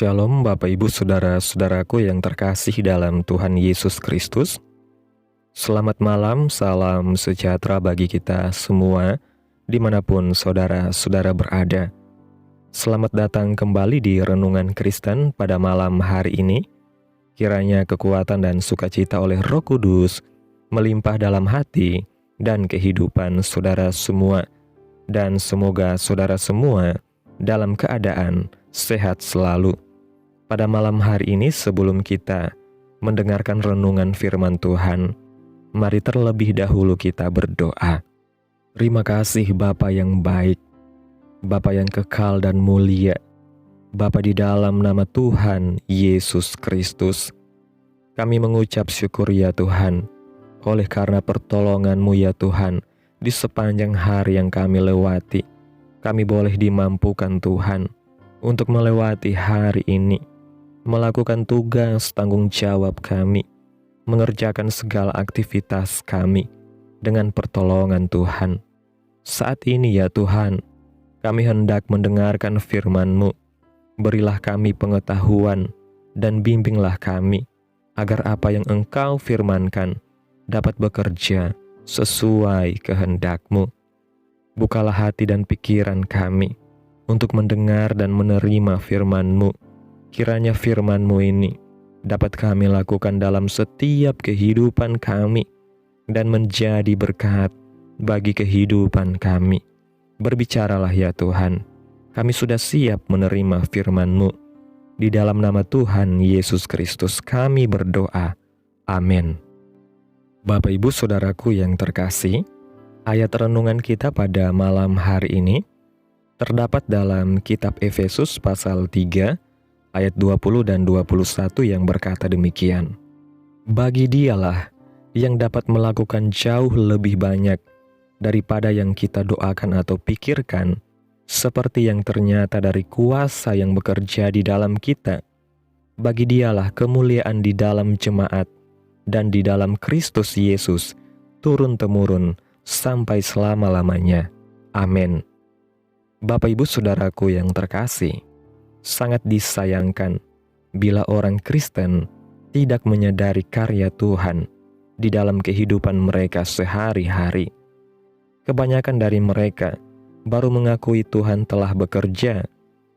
Shalom Bapak Ibu Saudara-saudaraku yang terkasih dalam Tuhan Yesus Kristus. Selamat malam, salam sejahtera bagi kita semua dimanapun saudara-saudara berada. Selamat datang kembali di Renungan Kristen pada malam hari ini. Kiranya kekuatan dan sukacita oleh Roh Kudus melimpah dalam hati dan kehidupan saudara semua. Dan semoga saudara semua dalam keadaan sehat selalu. Pada malam hari ini sebelum kita mendengarkan renungan firman Tuhan, mari terlebih dahulu kita berdoa. Terima kasih Bapa yang baik, Bapa yang kekal dan mulia, Bapa di dalam nama Tuhan Yesus Kristus. Kami mengucap syukur ya Tuhan, oleh karena pertolongan-Mu ya Tuhan, di sepanjang hari yang kami lewati, kami boleh dimampukan Tuhan untuk melewati hari ini, melakukan tugas tanggung jawab kami, mengerjakan segala aktivitas kami dengan pertolongan Tuhan. Saat ini ya Tuhan, kami hendak mendengarkan firman-Mu. Berilah kami pengetahuan dan bimbinglah kami, agar apa yang Engkau firmankan dapat bekerja sesuai kehendak-Mu. Bukalah hati dan pikiran kami untuk mendengar dan menerima firman-Mu. Kiranya firman-Mu ini dapat kami lakukan dalam setiap kehidupan kami dan menjadi berkat bagi kehidupan kami. Berbicaralah ya Tuhan, kami sudah siap menerima firman-Mu. Di dalam nama Tuhan Yesus Kristus kami berdoa. Amin. Bapak Ibu Saudaraku yang terkasih, ayat renungan kita pada malam hari ini terdapat dalam kitab Efesus pasal 3 ayat 20 dan 21 yang berkata demikian. Bagi Dialah yang dapat melakukan jauh lebih banyak daripada yang kita doakan atau pikirkan, seperti yang ternyata dari kuasa yang bekerja di dalam kita. Bagi Dialah kemuliaan di dalam jemaat dan di dalam Kristus Yesus turun-temurun sampai selama-lamanya. Amin. Bapak Ibu Saudaraku yang terkasih, sangat disayangkan bila orang Kristen tidak menyadari karya Tuhan di dalam kehidupan mereka sehari-hari. Kebanyakan dari mereka baru mengakui Tuhan telah bekerja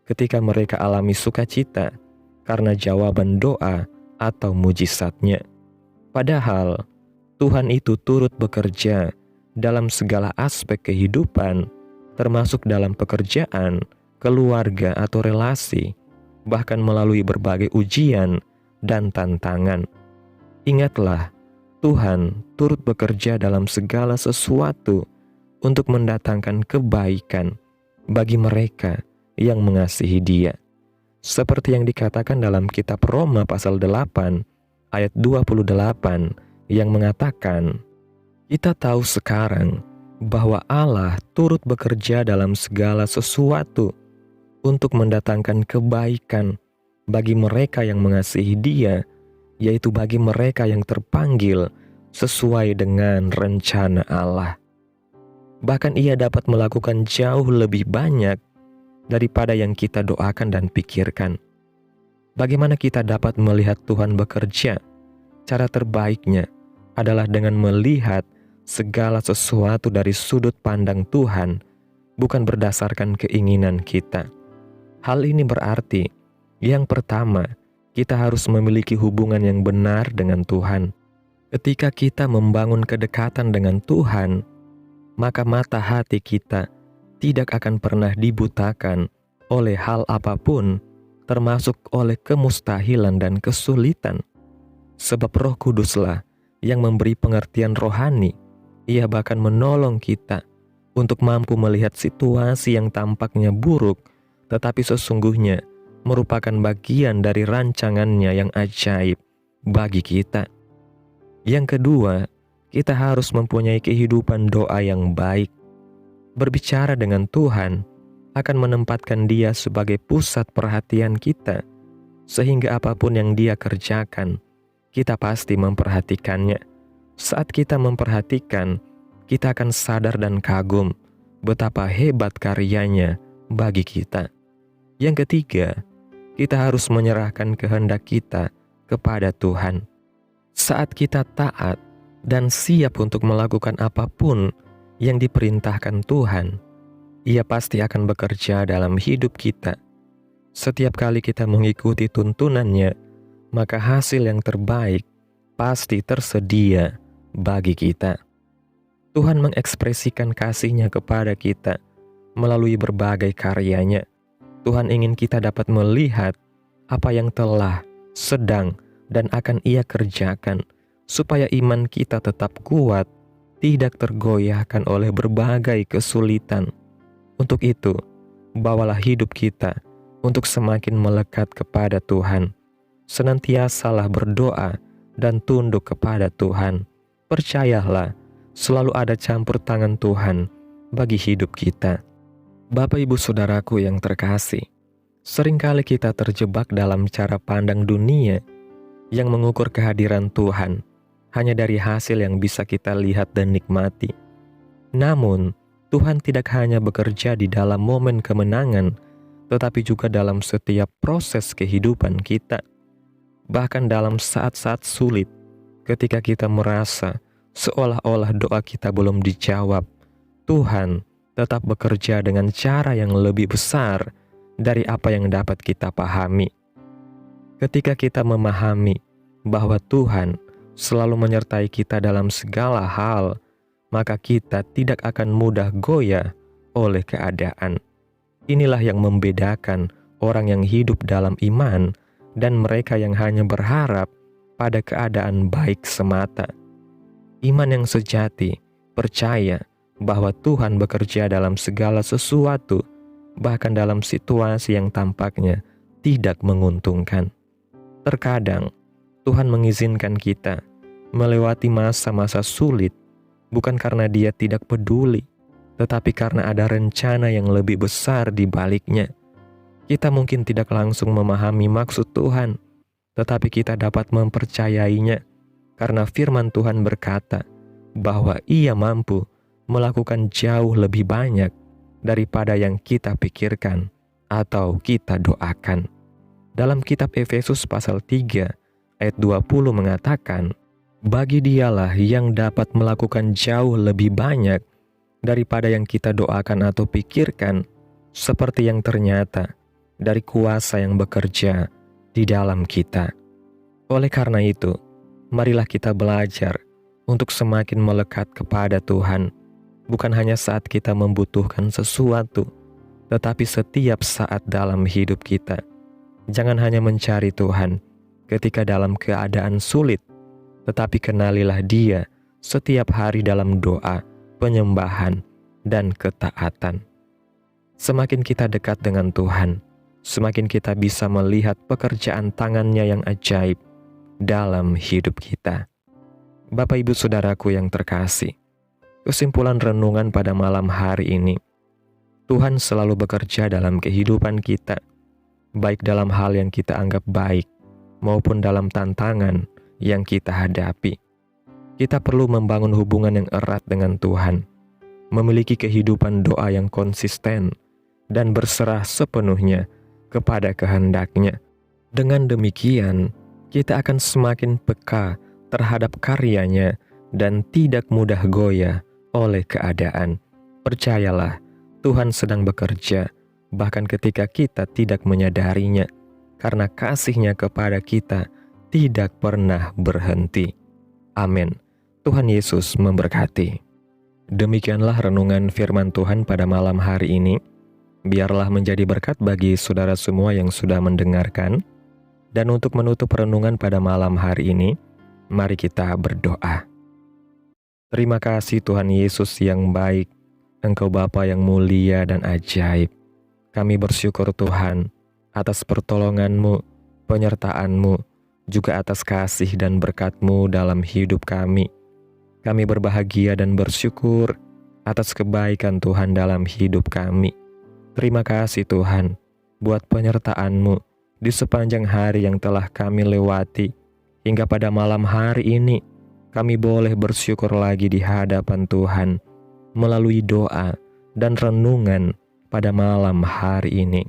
ketika mereka alami sukacita karena jawaban doa atau mujizatnya. Padahal Tuhan itu turut bekerja dalam segala aspek kehidupan, termasuk dalam pekerjaan, keluarga atau relasi, bahkan melalui berbagai ujian dan tantangan. Ingatlah, Tuhan turut bekerja dalam segala sesuatu untuk mendatangkan kebaikan bagi mereka yang mengasihi Dia. Seperti yang dikatakan dalam kitab Roma pasal 8 ayat 28 yang mengatakan, kita tahu sekarang bahwa Allah turut bekerja dalam segala sesuatu untuk mendatangkan kebaikan bagi mereka yang mengasihi Dia, yaitu bagi mereka yang terpanggil sesuai dengan rencana Allah. Bahkan Ia dapat melakukan jauh lebih banyak daripada yang kita doakan dan pikirkan. Bagaimana kita dapat melihat Tuhan bekerja? Cara terbaiknya adalah dengan melihat segala sesuatu dari sudut pandang Tuhan, bukan berdasarkan keinginan kita. Hal ini berarti, yang pertama, kita harus memiliki hubungan yang benar dengan Tuhan. Ketika kita membangun kedekatan dengan Tuhan, maka mata hati kita tidak akan pernah dibutakan oleh hal apapun, termasuk oleh kemustahilan dan kesulitan. Sebab Roh Kuduslah yang memberi pengertian rohani. Ia bahkan menolong kita untuk mampu melihat situasi yang tampaknya buruk, tetapi sesungguhnya merupakan bagian dari rancangannya yang ajaib bagi kita. Yang kedua, kita harus mempunyai kehidupan doa yang baik. Berbicara dengan Tuhan akan menempatkan Dia sebagai pusat perhatian kita, sehingga apapun yang Dia kerjakan, kita pasti memperhatikannya. Saat kita memperhatikan, kita akan sadar dan kagum betapa hebat karyanya bagi kita. Yang ketiga, kita harus menyerahkan kehendak kita kepada Tuhan. Saat kita taat dan siap untuk melakukan apapun yang diperintahkan Tuhan, Ia pasti akan bekerja dalam hidup kita. Setiap kali kita mengikuti tuntunannya, maka hasil yang terbaik pasti tersedia bagi kita. Tuhan mengekspresikan kasih-Nya kepada kita melalui berbagai karya-Nya. Tuhan ingin kita dapat melihat apa yang telah, sedang, dan akan Ia kerjakan, supaya iman kita tetap kuat, tidak tergoyahkan oleh berbagai kesulitan. Untuk itu, bawalah hidup kita untuk semakin melekat kepada Tuhan. Senantiasalah berdoa dan tunduk kepada Tuhan. Percayalah, selalu ada campur tangan Tuhan bagi hidup kita. Bapak Ibu Saudaraku yang terkasih, seringkali kita terjebak dalam cara pandang dunia yang mengukur kehadiran Tuhan hanya dari hasil yang bisa kita lihat dan nikmati. Namun, Tuhan tidak hanya bekerja di dalam momen kemenangan, tetapi juga dalam setiap proses kehidupan kita. Bahkan dalam saat-saat sulit, ketika kita merasa seolah-olah doa kita belum dijawab, Tuhan tetap bekerja dengan cara yang lebih besar dari apa yang dapat kita pahami. Ketika kita memahami bahwa Tuhan selalu menyertai kita dalam segala hal, maka kita tidak akan mudah goyah oleh keadaan. Inilah yang membedakan orang yang hidup dalam iman dan mereka yang hanya berharap pada keadaan baik semata. Iman yang sejati percaya bahwa Tuhan bekerja dalam segala sesuatu, bahkan dalam situasi yang tampaknya tidak menguntungkan. Terkadang, Tuhan mengizinkan kita melewati masa-masa sulit, bukan karena Dia tidak peduli, tetapi karena ada rencana yang lebih besar di baliknya. Kita mungkin tidak langsung memahami maksud Tuhan, tetapi kita dapat mempercayainya, karena firman Tuhan berkata bahwa Ia mampu melakukan jauh lebih banyak daripada yang kita pikirkan atau kita doakan. Dalam kitab Efesus pasal 3 ayat 20 mengatakan, bagi Dialah yang dapat melakukan jauh lebih banyak daripada yang kita doakan atau pikirkan, seperti yang ternyata dari kuasa yang bekerja di dalam kita. Oleh karena itu, marilah kita belajar untuk semakin melekat kepada Tuhan, bukan hanya saat kita membutuhkan sesuatu, tetapi setiap saat dalam hidup kita. Jangan hanya mencari Tuhan ketika dalam keadaan sulit, tetapi kenalilah Dia setiap hari dalam doa, penyembahan, dan ketaatan. Semakin kita dekat dengan Tuhan, semakin kita bisa melihat pekerjaan tangan-Nya yang ajaib dalam hidup kita. Bapak Ibu Saudaraku yang terkasih, kesimpulan renungan pada malam hari ini, Tuhan selalu bekerja dalam kehidupan kita, baik dalam hal yang kita anggap baik, maupun dalam tantangan yang kita hadapi. Kita perlu membangun hubungan yang erat dengan Tuhan, memiliki kehidupan doa yang konsisten, dan berserah sepenuhnya kepada kehendak-Nya. Dengan demikian, kita akan semakin peka terhadap karya-Nya dan tidak mudah goyah oleh keadaan. Percayalah, Tuhan sedang bekerja, bahkan ketika kita tidak menyadarinya, karena kasih-Nya kepada kita tidak pernah berhenti. Amin. Tuhan Yesus memberkati. Demikianlah renungan firman Tuhan pada malam hari ini. Biarlah menjadi berkat bagi saudara semua yang sudah mendengarkan. Dan untuk menutup renungan pada malam hari ini, mari kita berdoa. Terima kasih Tuhan Yesus yang baik, Engkau Bapa yang mulia dan ajaib. Kami bersyukur Tuhan atas pertolongan-Mu, penyertaan-Mu, juga atas kasih dan berkat-Mu dalam hidup kami. Kami berbahagia dan bersyukur atas kebaikan Tuhan dalam hidup kami. Terima kasih Tuhan buat penyertaan-Mu di sepanjang hari yang telah kami lewati. Hingga pada malam hari ini, kami boleh bersyukur lagi di hadapan Tuhan melalui doa dan renungan pada malam hari ini.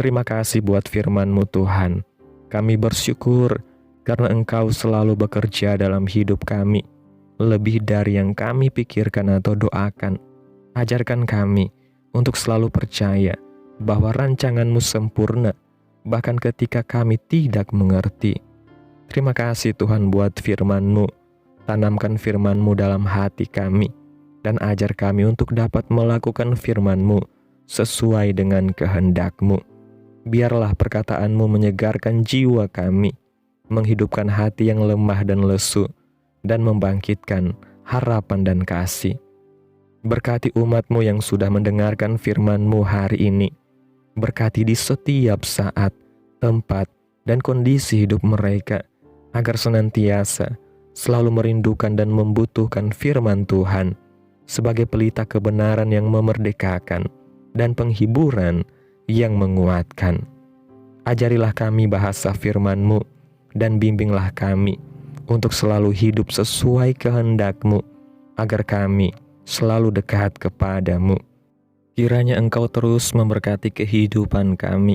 Terima kasih buat firman-Mu Tuhan. Kami bersyukur karena Engkau selalu bekerja dalam hidup kami, lebih dari yang kami pikirkan atau doakan. Ajarkan kami untuk selalu percaya bahwa rancangan-Mu sempurna, bahkan ketika kami tidak mengerti. Terima kasih Tuhan buat firman-Mu. Tanamkan firman-Mu dalam hati kami, dan ajar kami untuk dapat melakukan firman-Mu sesuai dengan kehendak-Mu. Biarlah perkataan-Mu menyegarkan jiwa kami, menghidupkan hati yang lemah dan lesu, dan membangkitkan harapan dan kasih. Berkati umat-Mu yang sudah mendengarkan firman-Mu hari ini. Berkati di setiap saat, tempat, dan kondisi hidup mereka, agar senantiasa selalu merindukan dan membutuhkan firman Tuhan sebagai pelita kebenaran yang memerdekakan dan penghiburan yang menguatkan. Ajarilah kami bahasa firman-Mu dan bimbinglah kami untuk selalu hidup sesuai kehendak-Mu, agar kami selalu dekat kepada-Mu. Kiranya Engkau terus memberkati kehidupan kami,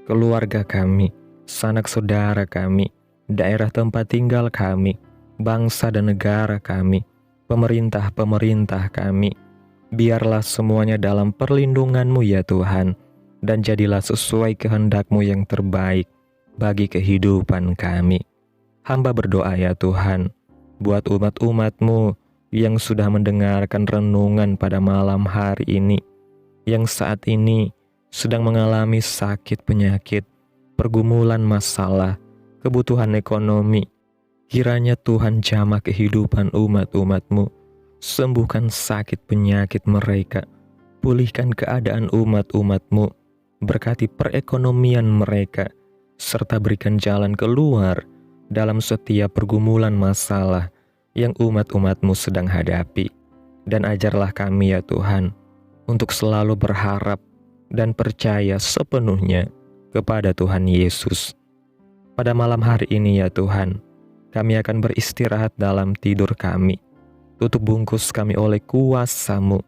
keluarga kami, sanak saudara kami, daerah tempat tinggal kami, bangsa dan negara kami, pemerintah-pemerintah kami. Biarlah semuanya dalam perlindungan-Mu ya Tuhan, dan jadilah sesuai kehendak-Mu yang terbaik bagi kehidupan kami. Hamba berdoa ya Tuhan, buat umat-umat-Mu yang sudah mendengarkan renungan pada malam hari ini, yang saat ini sedang mengalami sakit penyakit, pergumulan masalah, kebutuhan ekonomi. Kiranya Tuhan jamah kehidupan umat-umat-Mu, sembuhkan sakit penyakit mereka, pulihkan keadaan umat-umat-Mu, berkati perekonomian mereka, serta berikan jalan keluar dalam setiap pergumulan masalah yang umat-umat-Mu sedang hadapi. Dan ajarlah kami ya Tuhan, untuk selalu berharap dan percaya sepenuhnya kepada Tuhan Yesus. Pada malam hari ini ya Tuhan, kami akan beristirahat dalam tidur kami. Tutup bungkus kami oleh kuasa-Mu,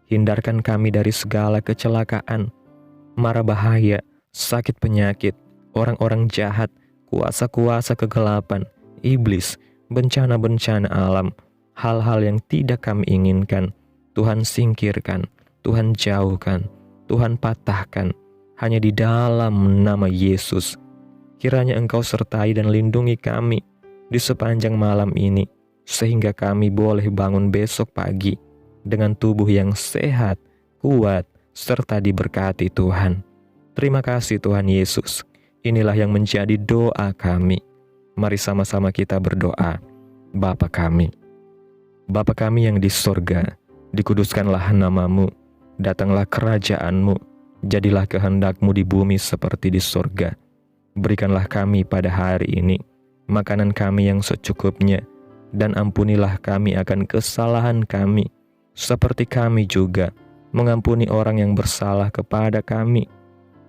hindarkan kami dari segala kecelakaan, mara bahaya, sakit penyakit, orang-orang jahat, kuasa-kuasa kegelapan, iblis, bencana-bencana alam, hal-hal yang tidak kami inginkan. Tuhan singkirkan, Tuhan jauhkan, Tuhan patahkan, hanya di dalam nama Yesus. Kiranya Engkau sertai dan lindungi kami di sepanjang malam ini, sehingga kami boleh bangun besok pagi dengan tubuh yang sehat, kuat, serta diberkati Tuhan. Terima kasih Tuhan Yesus. Inilah yang menjadi doa kami. Mari sama-sama kita berdoa. Bapa kami. Bapa kami yang di sorga, dikuduskanlah nama-Mu, datanglah kerajaan-Mu, jadilah kehendak-Mu di bumi seperti di sorga. Berikanlah kami pada hari ini makanan kami yang secukupnya, dan ampunilah kami akan kesalahan kami, seperti kami juga mengampuni orang yang bersalah kepada kami.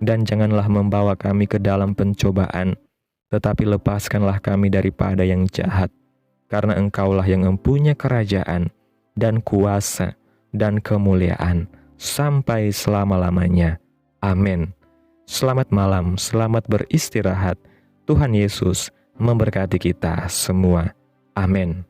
Dan janganlah membawa kami ke dalam pencobaan, tetapi lepaskanlah kami daripada yang jahat. Karena Engkaulah yang mempunyai kerajaan, dan kuasa, dan kemuliaan, sampai selama-lamanya. Amin. Selamat malam, selamat beristirahat. Tuhan Yesus memberkati kita semua. Amin.